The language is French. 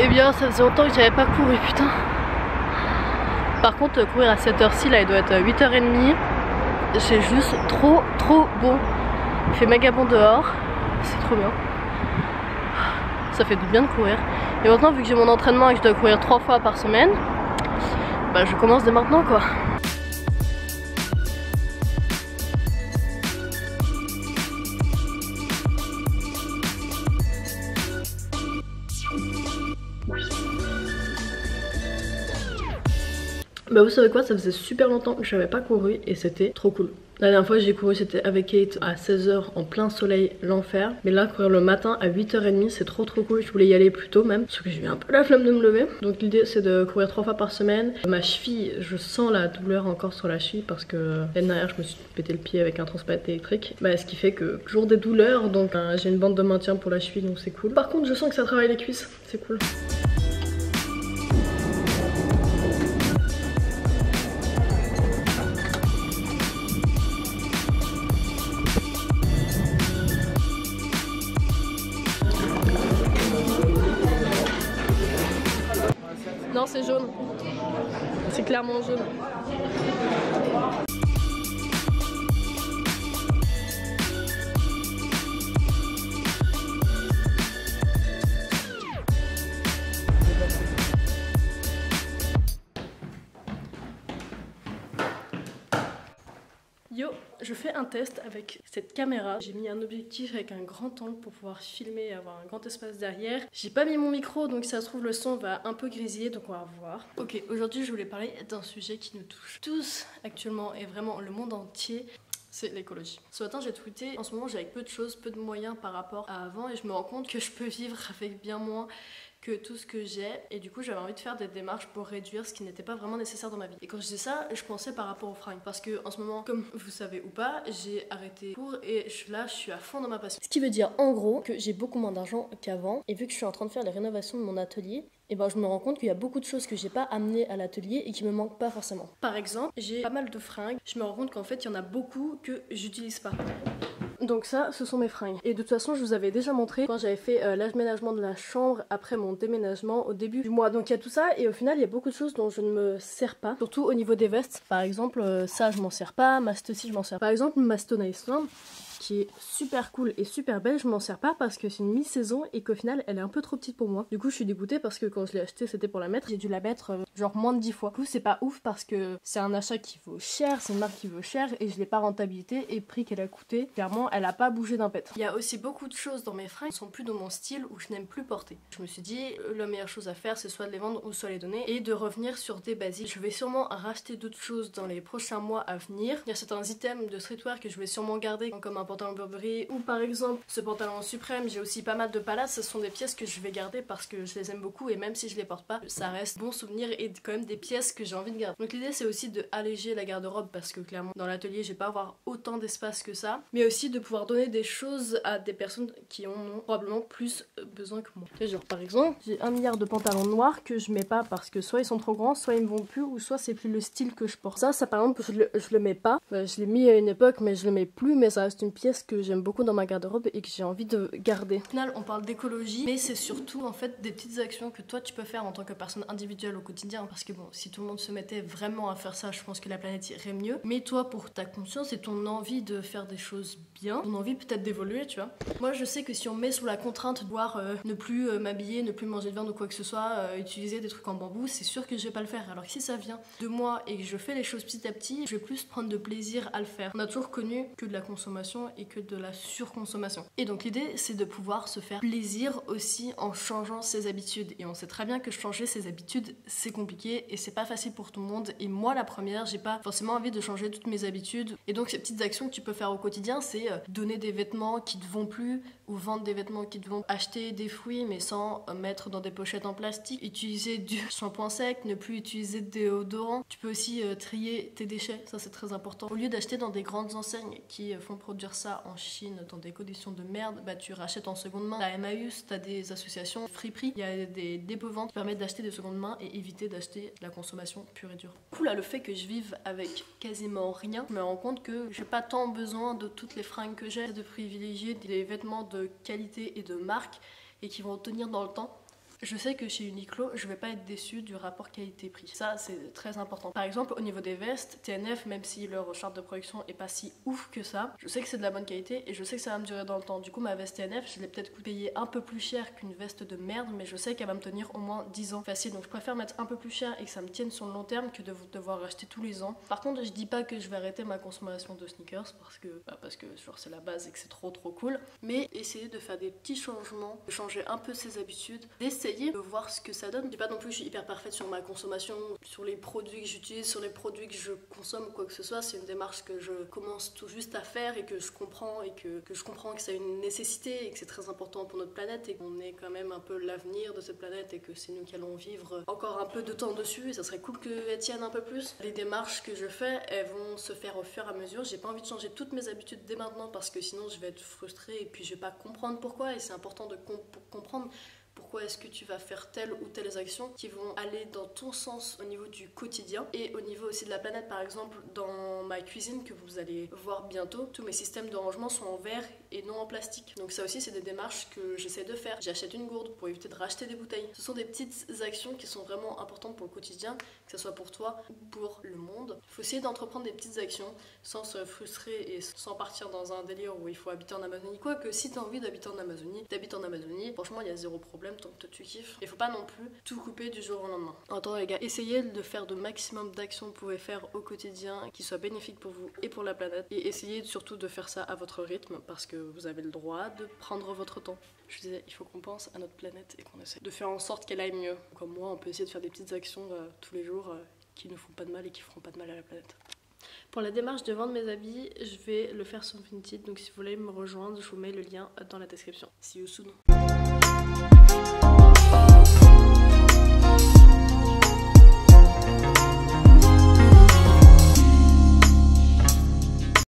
Eh bien ça faisait longtemps que j'avais pas couru, putain. Par contre courir à cette heure-ci là il doit être 8h30. C'est juste trop bon. Il fait méga bon dehors. C'est trop bien. Ça fait du bien de courir. Et maintenant vu que j'ai mon entraînement et que je dois courir 3 fois par semaine, bah je commence dès maintenant quoi. Bah vous savez quoi, ça faisait super longtemps que j'avais pas couru et c'était trop cool. La dernière fois que j'ai couru c'était avec Kate à 16h en plein soleil, l'enfer. Mais là courir le matin à 8h30 c'est trop cool, je voulais y aller plus tôt même. Sauf que j'ai eu un peu la flemme de me lever. Donc l'idée c'est de courir 3 fois par semaine. Ma cheville, je sens la douleur encore sur la cheville parce que l'année dernière je me suis pété le pied avec un transpalette électrique. Bah ce qui fait que toujours des douleurs, donc j'ai une bande de maintien pour la cheville donc c'est cool. Par contre je sens que ça travaille les cuisses, c'est cool. Non, c'est jaune. C'est clairement jaune. Yo, je fais un test avec cette caméra. J'ai mis un objectif avec un grand angle pour pouvoir filmer et avoir un grand espace derrière. J'ai pas mis mon micro donc ça se trouve le son va un peu grésiller donc on va voir. Ok, aujourd'hui je voulais parler d'un sujet qui nous touche tous actuellement et vraiment le monde entier. C'est l'écologie. Ce matin j'ai tweeté, en ce moment j'ai avec peu de choses, peu de moyens par rapport à avant et je me rends compte que je peux vivre avec bien moins que tout ce que j'ai et du coup j'avais envie de faire des démarches pour réduire ce qui n'était pas vraiment nécessaire dans ma vie. Et quand je dis ça, je pensais par rapport aux fringues parce que en ce moment, comme vous savez ou pas, j'ai arrêté cours et là je suis à fond dans ma passion. Ce qui veut dire en gros que j'ai beaucoup moins d'argent qu'avant et vu que je suis en train de faire les rénovations de mon atelier, et ben je me rends compte qu'il y a beaucoup de choses que j'ai pas amenées à l'atelier et qui me manquent pas forcément. Par exemple, j'ai pas mal de fringues, je me rends compte qu'en fait il y en a beaucoup que j'utilise pas. Donc ça, ce sont mes fringues. Et de toute façon, je vous avais déjà montré quand j'avais fait l'aménagement de la chambre après mon déménagement au début du mois. Donc il y a tout ça et au final, il y a beaucoup de choses dont je ne me sers pas. Surtout au niveau des vestes. Par exemple, ça, je m'en sers pas. Ma aussi, je m'en sers pas. Par exemple, ma Stone Island, qui est super cool et super belle, je m'en sers pas parce que c'est une mi-saison et qu'au final elle est un peu trop petite pour moi. Du coup je suis dégoûtée parce que quand je l'ai achetée c'était pour la mettre, j'ai dû la mettre genre moins de 10 fois. Du coup c'est pas ouf parce que c'est un achat qui vaut cher, c'est une marque qui vaut cher et je l'ai pas rentabilité et le prix qu'elle a coûté, clairement elle a pas bougé d'un pet. Il y a aussi beaucoup de choses dans mes fringues qui sont plus dans mon style ou je n'aime plus porter. Je me suis dit la meilleure chose à faire c'est soit de les vendre ou soit les donner et de revenir sur des basiques. Je vais sûrement racheter d'autres choses dans les prochains mois à venir. Il y a certains items de streetwear que je vais sûrement garder comme un pantalon Burberry ou par exemple ce pantalon suprême. J'ai aussi pas mal de palaces, ce sont des pièces que je vais garder parce que je les aime beaucoup et même si je les porte pas ça reste bon souvenir et quand même des pièces que j'ai envie de garder. Donc l'idée c'est aussi de alléger la garde-robe parce que clairement dans l'atelier je vais pas avoir autant d'espace que ça, mais aussi de pouvoir donner des choses à des personnes qui en ont probablement plus besoin que moi. Et genre par exemple j'ai 1 milliard de pantalons noirs que je mets pas parce que soit ils sont trop grands, soit ils me vont plus ou soit c'est plus le style que je porte. Ça par exemple je le mets pas, je l'ai mis à une époque mais je le mets plus, mais ça reste une pièce que j'aime beaucoup dans ma garde-robe et que j'ai envie de garder. Au final on parle d'écologie mais c'est surtout en fait des petites actions que toi tu peux faire en tant que personne individuelle au quotidien parce que bon si tout le monde se mettait vraiment à faire ça je pense que la planète irait mieux, mais toi pour ta conscience et ton envie de faire des choses bien, ton envie peut-être d'évoluer tu vois. Moi je sais que si on met sous la contrainte de pouvoir ne plus m'habiller, ne plus manger de viande ou quoi que ce soit, utiliser des trucs en bambou, c'est sûr que je vais pas le faire. Alors que si ça vient de moi et que je fais les choses petit à petit, je vais plus prendre de plaisir à le faire. On a toujours connu que de la consommation et que de la surconsommation. Et donc l'idée c'est de pouvoir se faire plaisir aussi en changeant ses habitudes. Et on sait très bien que changer ses habitudes c'est compliqué et c'est pas facile pour tout le monde. Et moi la première, j'ai pas forcément envie de changer toutes mes habitudes. Et donc ces petites actions que tu peux faire au quotidien, c'est donner des vêtements qui te vont plus ou vendre des vêtements qui te vont, acheter des fruits mais sans mettre dans des pochettes en plastique, utiliser du shampoing sec, ne plus utiliser de déodorant. Tu peux aussi trier tes déchets, ça c'est très important. Au lieu d'acheter dans des grandes enseignes qui font produire ça en Chine dans des conditions de merde, bah tu rachètes en seconde main. T'as Emmaüs, t'as des associations Friperie, il y a des dépôts-ventes qui permettent d'acheter de seconde main et éviter d'acheter de la consommation pure et dure. Du coup là le fait que je vive avec quasiment rien, je me rends compte que j'ai pas tant besoin de toutes les fringues que j'ai, de privilégier des vêtements de qualité et de marque et qui vont tenir dans le temps. Je sais que chez Uniqlo, je vais pas être déçue du rapport qualité-prix. Ça, c'est très important. Par exemple, au niveau des vestes, TNF, même si leur charte de production est pas si ouf que ça, je sais que c'est de la bonne qualité et je sais que ça va me durer dans le temps. Du coup, ma veste TNF, je l'ai peut-être payée un peu plus cher qu'une veste de merde, mais je sais qu'elle va me tenir au moins 10 ans facile. Donc je préfère mettre un peu plus cher et que ça me tienne sur le long terme que de devoir acheter tous les ans. Par contre, je dis pas que je vais arrêter ma consommation de sneakers parce que genre c'est la base et que c'est trop cool, mais essayer de faire des petits changements, de changer un peu ses habitudes, d'essayer de voir ce que ça donne. Je dis pas non plus que je suis hyper parfaite sur ma consommation, sur les produits que j'utilise, sur les produits que je consomme ou quoi que ce soit. C'est une démarche que je commence tout juste à faire et que je comprends que je comprends que c'est une nécessité et que c'est très important pour notre planète et qu'on est quand même un peu l'avenir de cette planète et que c'est nous qui allons vivre encore un peu de temps dessus et ça serait cool qu'elles tiennent un peu plus. Les démarches que je fais, elles vont se faire au fur et à mesure. J'ai pas envie de changer toutes mes habitudes dès maintenant parce que sinon je vais être frustrée et puis je vais pas comprendre pourquoi et c'est important de comprendre pourquoi est-ce que tu vas faire telle ou telle action qui vont aller dans ton sens au niveau du quotidien et au niveau aussi de la planète. Par exemple, dans ma cuisine que vous allez voir bientôt, tous mes systèmes de rangement sont en verre et non en plastique. Donc ça aussi, c'est des démarches que j'essaie de faire. J'achète une gourde pour éviter de racheter des bouteilles. Ce sont des petites actions qui sont vraiment importantes pour le quotidien, que ce soit pour toi ou pour le monde. Il faut essayer d'entreprendre des petites actions sans se frustrer et sans partir dans un délire où il faut habiter en Amazonie. Quoique, si tu as envie d'habiter en Amazonie, t'habites en Amazonie. Franchement, il y a zéro problème tant que tu kiffes. Il faut pas non plus tout couper du jour au lendemain. Attends les gars, essayez de faire le maximum d'actions que vous pouvez faire au quotidien qui soient bénéfiques pour vous et pour la planète. Et essayez surtout de faire ça à votre rythme parce que vous avez le droit de prendre votre temps. Je disais, il faut qu'on pense à notre planète et qu'on essaie de faire en sorte qu'elle aille mieux. Comme moi, on peut essayer de faire des petites actions tous les jours qui ne font pas de mal et qui feront pas de mal à la planète. Pour la démarche de vendre mes habits, je vais le faire sur Vinted, donc si vous voulez me rejoindre, je vous mets le lien dans la description. See you soon.